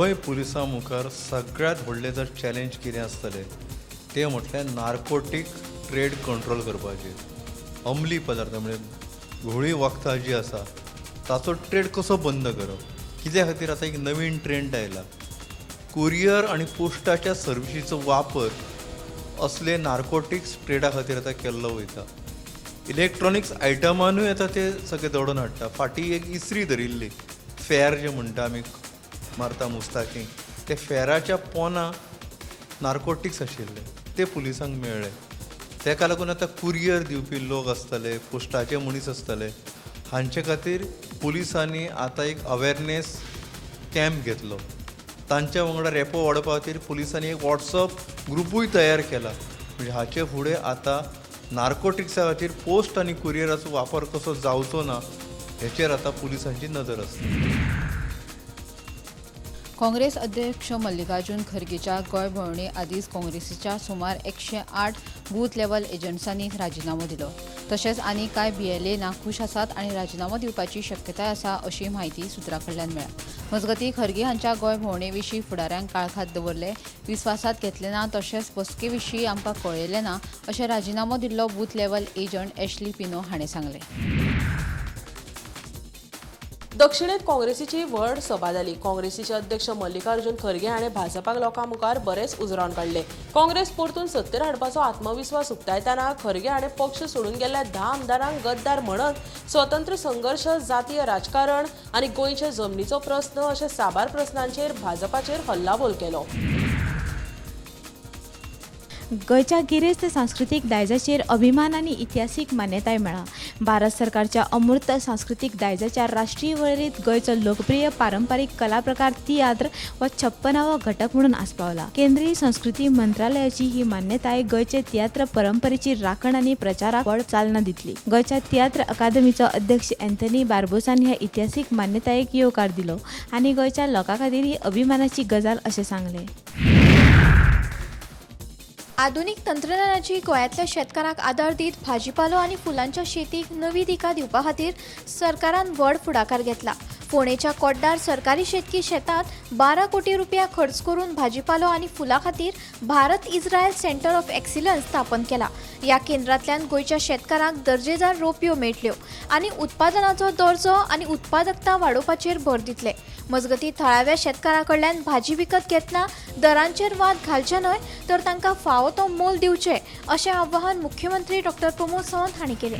गोंय पुलिसां मुखार सगळ्यात व्हडलें जर चॅलेंज कितें आसतलें तें म्हटल्यार नार्कोटीक ट्रेड कंट्रोल करपाचें. अंमली पदार्थ म्हणजे घोळी वखदां जी आसा ताचो ट्रेड कसो बंद करप. कित्या खातीर आतां एक नवीन ट्रेंड आयला. कुरियर आनी पोस्टाच्या सर्विसीचो वापर असले नार्कोटिक्स ट्रेडा खातीर आतां केल्लो वयता. इलेक्ट्रॉनिक्स आयटमानूय आतां ते सगळे दडोवन हाडटा. फाटीं एक इस्त्री धरिल्ली फेर जे म्हणटा आमी मारता मुस्ताकीं, ते फेराच्या पोना नार्कोटिक्स आशिल्ले ते पुलिसांक मेळ्ळे. तेका लागून आतां कुरियर दिवपी लोक आसतले, पोस्टाचे मनीस आसतले, हांचे खातीर पुलिसांनी आतां एक अवेरनेस कॅम्प घेतलो. तांच्या वांगडा रेपो वाडोवपा खातीर पुलिसांनी एक वॉट्सअप ग्रुपूय तयार केला. म्हणजे हाचे फुडें आतां नार्कोटिक्सा खातीर पोस्ट आनी कुरियराचो वापर कसो जावचो ना हेचेर आतां पुलिसांची नदर आसता. काँग्रेस अध्यक्ष मल्लिकार्जुन खरगेच्या गोंय भोंवडे आदींच काँग्रेसीच्या सुमार 108 बूथ लेव्हल एजंट्सांनी राजिनामो दिलो. तशेंच आनी कांय BLA नाखुश आसात आनी राजिनामो दिवपाची शक्यताय आसा अशी म्हायती सुत्रां कडल्यान मेळ्ळ्या. मजगतीं खरगे हांच्या गोंय भोंवडे विशीं फुडाऱ्यांक काळखात दवरले, विस्वासात घेतले ना तशेंच बसके विशीं आमकां कळयलें ना अशें राजिनामो दिल्लो बूथ लेव्हल एजंट ॲश्ली पिनो हाणें सांगलें. दक्षिणेत काँग्रेसीची व्हड सभा जाली. काँग्रेसीचे अध्यक्ष मल्लिकार्जुन खरगे हाणें भाजपाक लोकां मुखार बरेच उजरावन काडले. काँग्रेस परतून सत्तेर हाडपाचो आत्मविस्वास उक्तायतना खरगे हाणें पक्ष सोडून गेल्ल्या 10 आमदारांक गद्दार म्हणत स्वतंत्र संघर्ष, जातीय राजकारण आनी गोंयचे जमनीचो प्रस्न अशे साबार प्रस्नांचेर भाजपाचेर हल्लाबोल केलो. गोंयच्या गिरेस्त सांस्कृतीक दायजाचेर अभिमान आनी इतिहासीक मान्यताय मेळ्ळा. भारत सरकारच्या अमूर्त सांस्कृतीक दायजाच्या राष्ट्रीय वळेरेंत गोंयचो लोकप्रिय पारंपारीक कला प्रकार तियात्र हो 56वो घटक म्हणून आस्पावला. केंद्रीय संस्कृती मंत्रालयाची ही मान्यताय गोंयचे तियात्र परंपरेची राखण आनी प्रचाराक व्हड चालना दितली. गोंयच्या तियात्र अकादमीचो अध्यक्ष अँथनी बार्बोसान ह्या इतिहासीक मान्यतायेक येवकार दिलो आनी गोंयच्या लोकां खातीर ही अभिमानाची गजाल अशें सांगलें. आधुनिक तंत्रज्ञानाची गोंयांतल्या शेतकारांक आदार दीत भाजीपालो आनी फुलांच्या शेतीक नवी दिका दिवपा खातीर सरकारान व्हड फुडाकार घेतला. फोंडेच्या कोड्डार सरकारी शेतकी शेतांत 12 कोटी रुपया खर्च करून भाजीपालो आनी फुलां खातीर Bharat Israel centre of excellence स्थापन केला. ह्या केंद्रांतल्यान गोंयच्या शेतकारांक दर्जेदार रोपयो मेळटल्यो आनी उत्पादनाचो दर्जो आनी उत्पादकता वाडोवपाचेर भर दितले. मजगतीं थळाव्या शेतकारां कडल्यान भाजी विकत घेतना दरांचेर वाद घालचे न्हय तर तांकां फावो तो मोल दिवचें अशें आवाहन मुख्यमंत्री डॉ. प्रमोद सावंत हांणी केलें.